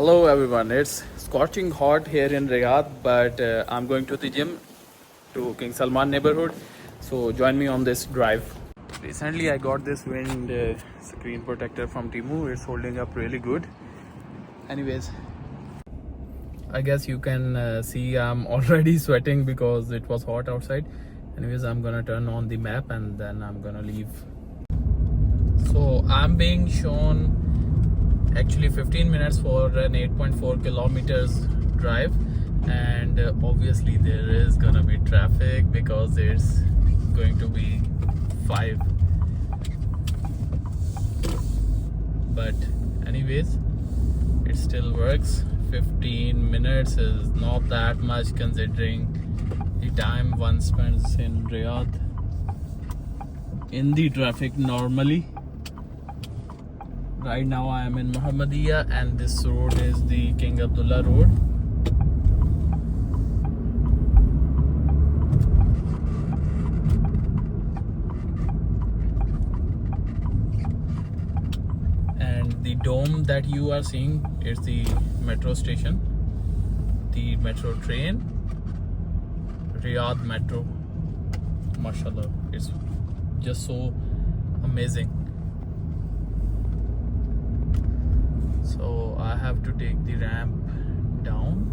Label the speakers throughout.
Speaker 1: Hello everyone, it's scorching hot here in Riyadh, but I'm going to the gym to King Salman neighborhood. So join me on this drive. Recently I got this wind screen protector from Timu. It's holding up really good. Anyways, I guess you can see I'm already sweating because it was hot outside. Anyways, I'm gonna turn on the map and then I'm gonna leave. So I'm being shown actually 15 minutes for an 8.4 kilometers drive, and obviously there is gonna be traffic because it's going to be 5, but anyways it still works. 15 minutes is not that much considering the time one spends in Riyadh in the traffic normally. Right now I am in Muhammadiyah and this road is the King Abdullah road. And the dome that you are seeing is the metro station, the metro train, Riyadh Metro. Mashallah, it's just so amazing. So I have to take the ramp down.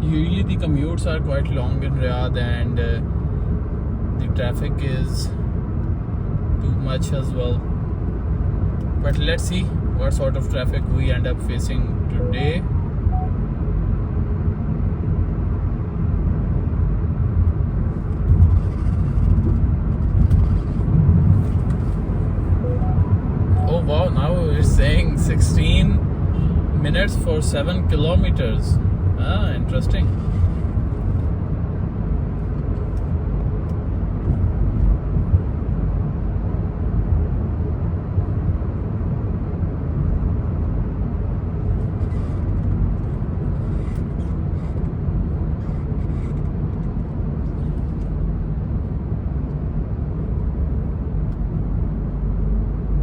Speaker 1: Usually the commutes are quite long in Riyadh and the traffic is too much as well. But let's see what sort of traffic we end up facing today. Oh wow, now it's saying 16 minutes for 7 kilometers. Ah, interesting.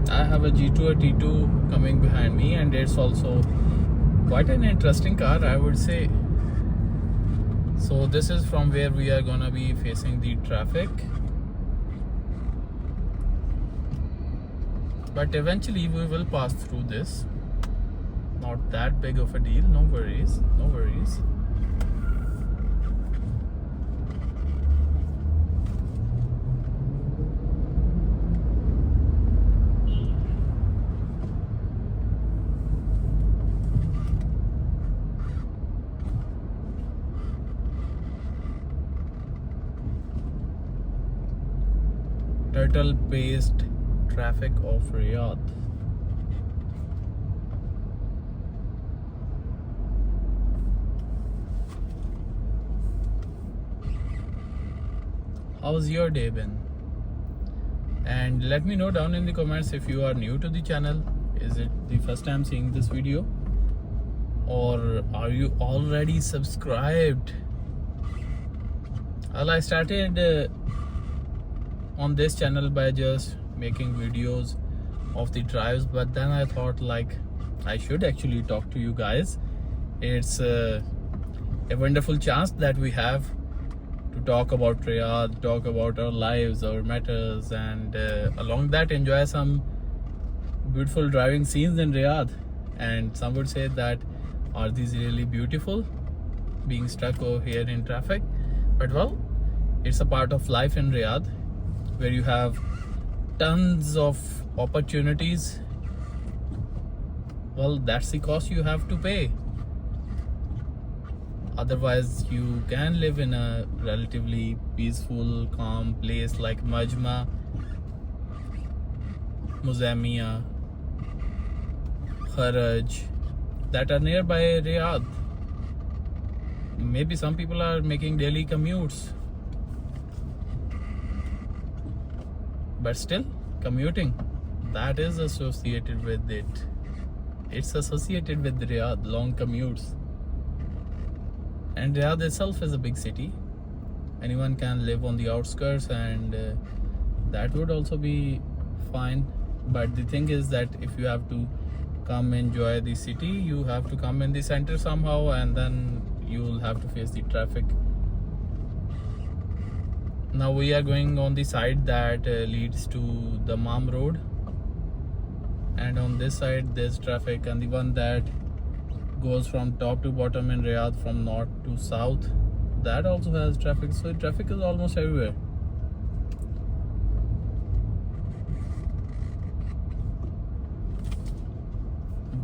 Speaker 1: I have a G2 or T2 coming behind me, and it's also quite an interesting car, I would say. So this is from where we are gonna be facing the traffic, but eventually we will pass through this. Not that big of a deal, no worries, no worries. Turtle-based traffic of Riyadh. How's your day been? And let me know down in the comments if you are new to the channel. Is it the first time seeing this video? Or are you already subscribed? Well, I started on this channel by just making videos of the drives, but then I thought like I should actually talk to you guys. It's a wonderful chance that we have to talk about Riyadh, talk about our lives, our matters, and along that enjoy some beautiful driving scenes in Riyadh. And some would say that, are these really beautiful, being stuck over here in traffic? But well, it's a part of life in Riyadh, where you have tons of opportunities. Well, that's the cost you have to pay. Otherwise, you can live in a relatively peaceful, calm place like Majma, Muzamia, Kharaj that are nearby Riyadh. Maybe some people are making daily commutes, but still commuting, that is associated with it. It's associated with Riyadh, long commutes. And Riyadh itself is a big city. Anyone can live on the outskirts, and that would also be fine. But the thing is that if you have to come enjoy the city, you have to come in the center somehow, and then you'll have to face the traffic. Now we are going on the side that leads to the Dammam road, and on this side there's traffic, and the one that goes from top to bottom in Riyadh from north to south, that also has traffic. So traffic is almost everywhere.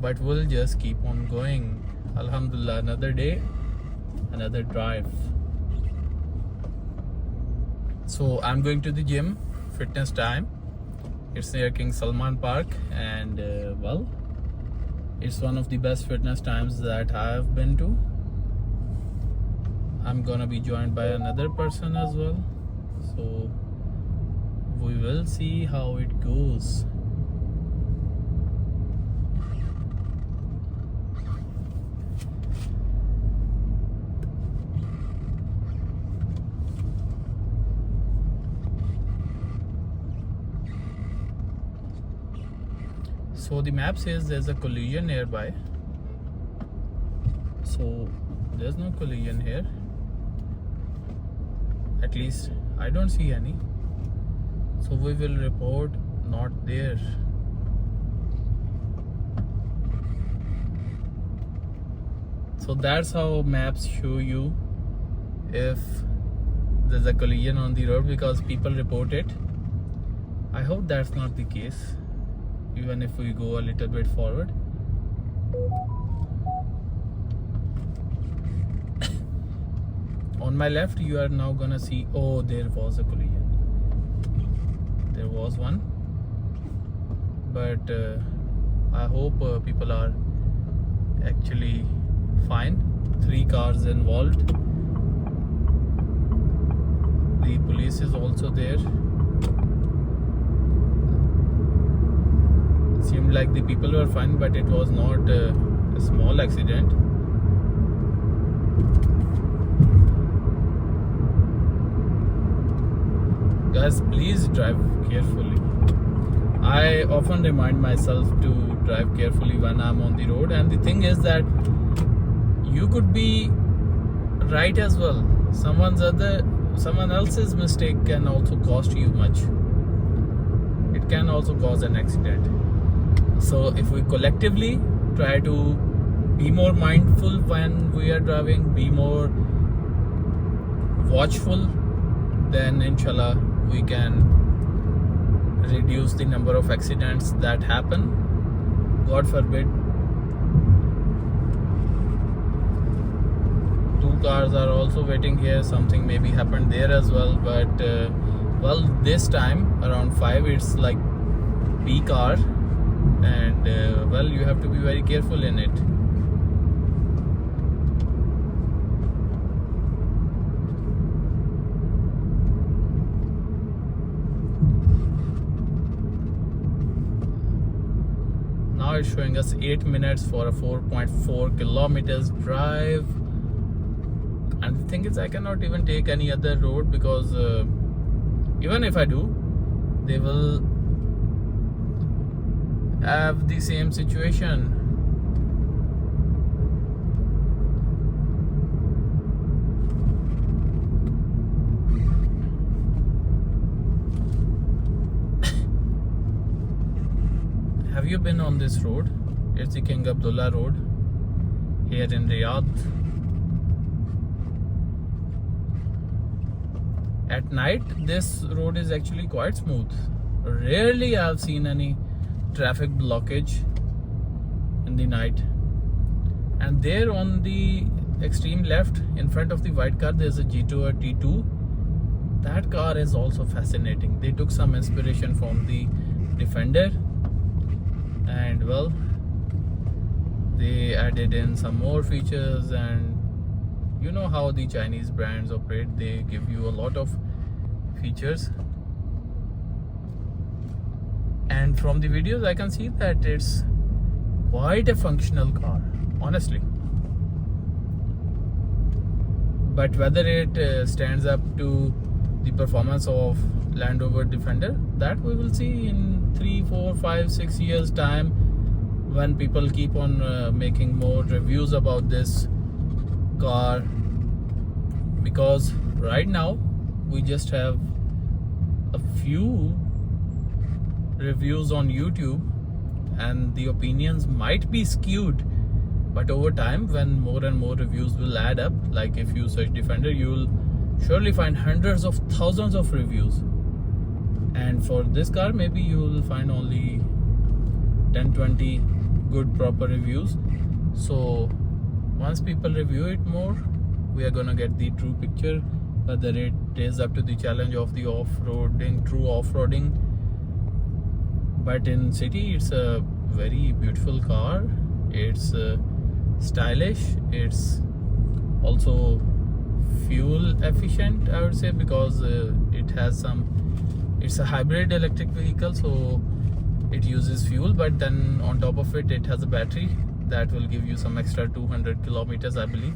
Speaker 1: But we'll just keep on going. Alhamdulillah, another day, another drive. So I'm going to the gym, fitness time. It's near King Salman Park, and well, it's one of the best fitness times that I have been to. I'm gonna be joined by another person as well, so we will see how it goes. So the map says there's a collision nearby. So there's no collision here. At least I don't see any. So we will report not there. So that's how maps show you if there's a collision on the road, because people report it. I hope that's not the case, even if we go a little bit forward. On my left, you are now gonna see, oh, there was a collision. There was one, but I hope people are actually fine. 3 cars involved. The police is also there. It seemed like the people were fine, but it was not a small accident. Guys, please drive carefully. I often remind myself to drive carefully when I'm on the road, and the thing is that you could be right as well. Someone else's mistake can also cost you much. It can also cause an accident. So if we collectively try to be more mindful when we are driving, be more watchful, then inshallah we can reduce the number of accidents that happen. God forbid 2 cars are also waiting here. Something maybe happened there as well, but well, this time around 5 it's like B car, and well, you have to be very careful in it. Now it's showing us 8 minutes for a 4.4 kilometers drive. And the thing is, I cannot even take any other road, because even if I do, they will have the same situation. Have you been on this road? It's the King Abdullah Road here in Riyadh. At night, this road is actually quite smooth. Rarely I've seen any traffic blockage in the night. And there on the extreme left, in front of the white car, there's a G2 or T2. That car is also fascinating. They took some inspiration from the Defender, and well, They added in some more features, and you know how the Chinese brands operate, they give you a lot of features. And from the videos I can see that it's quite a functional car, honestly. But whether it stands up to the performance of Land Rover Defender, that we will see in 3, 4, 5, 6 years time, when people keep on making more reviews about this car. Because right now we just have a few reviews on YouTube, and the opinions might be skewed, but over time, when more and more reviews will add up, like if you search Defender, you'll surely find hundreds of thousands of reviews, and for this car maybe you will find only 10-20 good proper reviews. So once people review it more, we are gonna get the true picture, whether it is up to the challenge of the off-roading, true off-roading. But in city, it's a very beautiful car. It's stylish. It's also fuel efficient, I would say, because it has some. It's a hybrid electric vehicle, so it uses fuel. But then on top of it, it has a battery that will give you some extra 200 kilometers, I believe.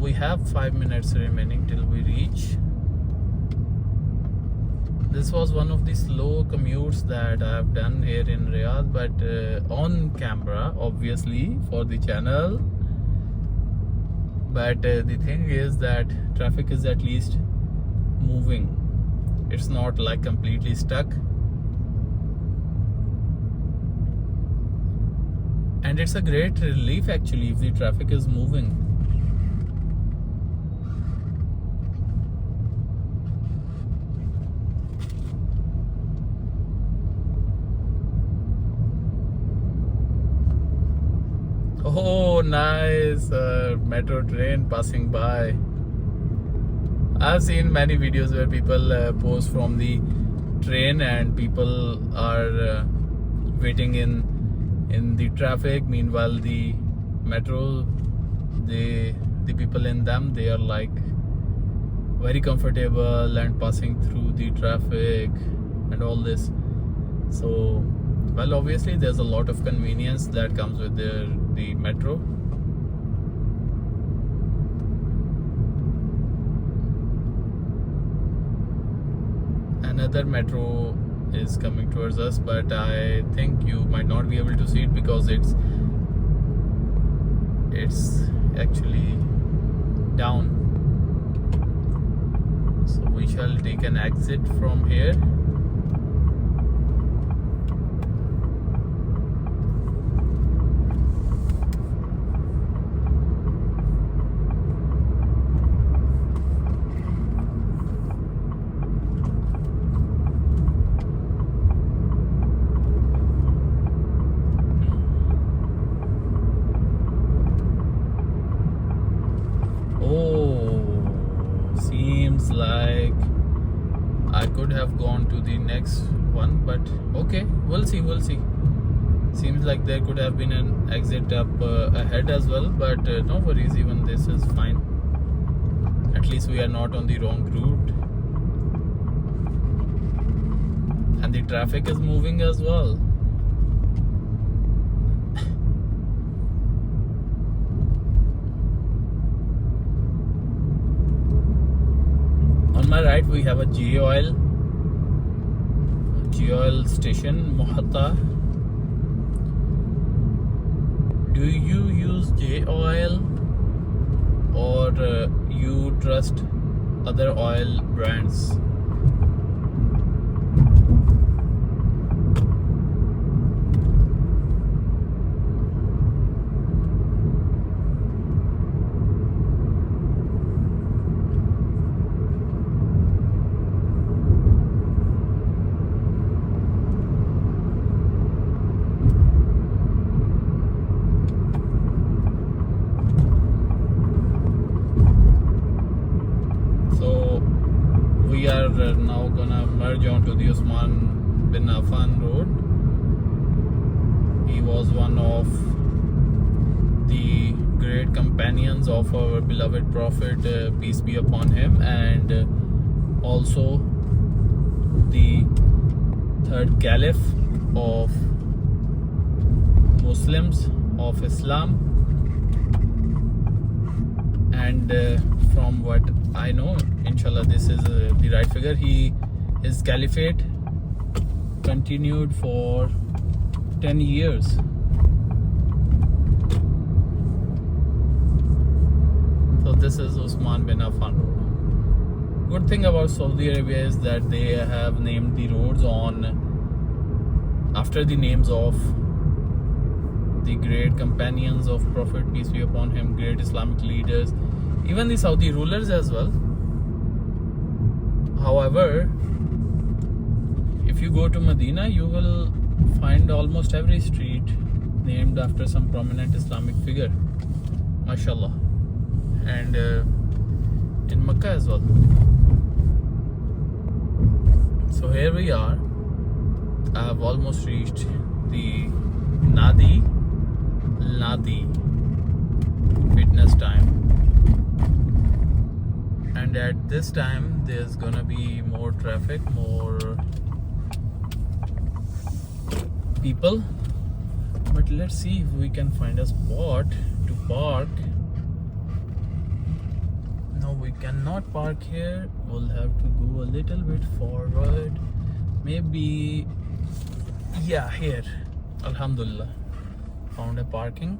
Speaker 1: We have 5 minutes remaining till we reach. This was one of the slow commutes that I have done here in Riyadh, but on camera, obviously, for the channel. But the thing is that traffic is at least moving. It's not like completely stuck. And it's a great relief actually if the traffic is moving. Oh, nice metro train passing by. I've seen many videos where people post from the train and people are waiting in the traffic. Meanwhile, the metro, the people in them, they are like very comfortable and passing through the traffic and all this. So, well, obviously there's a lot of convenience that comes with the metro. Another metro is coming towards us, but I think you might not be able to see it because it's actually down. So we shall take an exit from here. Like I could have gone to the next one, but okay, we'll see. Seems like there could have been an exit up ahead as well, but no worries, even this is fine. At least we are not on the wrong route, and the traffic is moving as well. On my right, we have a J Oil station, Mohatta. Do you use J Oil or you trust other oil brands? we are now gonna merge onto the Osman bin Affan road. He was one of the great companions of our beloved Prophet, peace be upon him, and also the third Caliph of Muslims, of Islam. And from what I know, inshallah, this is the right figure. His caliphate continued for 10 years. So this is Osman bin Affan road. Good thing about Saudi Arabia is that they have named the roads after the names of the great companions of Prophet, peace be upon him, great Islamic leaders, even the Saudi rulers as well. However, if you go to Medina, you will find almost every street named after some prominent Islamic figure, mashallah, and in Mecca as well. So here we are. I have almost reached the Nadi fitness time, and at this time there's gonna be more traffic, more people, but let's see if we can find a spot to park. No, we cannot park here. We'll have to go a little bit forward, maybe, yeah, here. Alhamdulillah, found a parking.